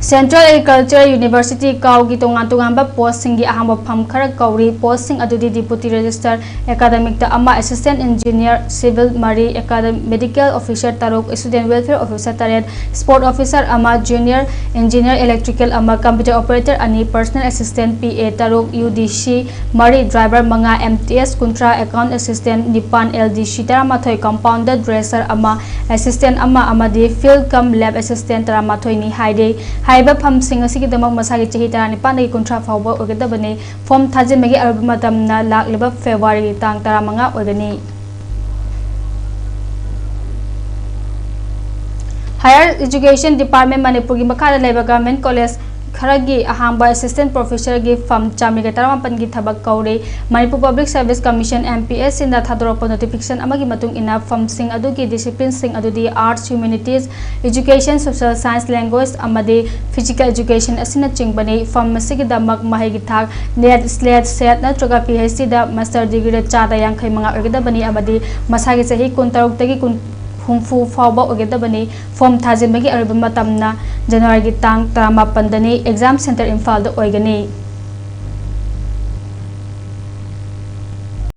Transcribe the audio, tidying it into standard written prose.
Central Agriculture University Kaugi Tongan post singi ahamba pham khara kauri post sing adudi deputy register academic ta ama assistant engineer civil mari academic medical officer tarok student welfare officer taret sport officer ama junior engineer electrical ama computer operator ani personal assistant PA tarok UDC mari driver manga MTS kuntra account assistant nipan LDC taramathoi compounder dresser ama assistant ama amadi field cum lab assistant taramathoi ni haide Haiba Pam Sing a Sikidamok Masaki Chihita and Pani Contra Fabo Ogadabane, Form Tajimagi Arbumatamna, Lak Liba February, Tang Taramanga Ogani. Higher Education Department Manipur Makara Labor Government College Kharagi Ahamba Assistant Professor give from Chamigatama Pangi Thabak Kaure, Manipur Public Service Commission MPS in the Thadropo notification Amagi Matung enough from Sing Aduki discipline Sing Adudi Arts, Humanities, Education, Social Science, Language, Amade, Physical Education, Asina Chingbane, from Masikidamak Mahigitak, Net Sled Set, Natroga PhD, the Master Degree Chada Yang Kaimanga Urgabani Amadi, Masagi Sahi Kuntaruk Humfu Fauba Ogadabani, Form Tazimagi Arabamatamna, January Tang Tarama Pandani, Exam Center in Faldo Oigani.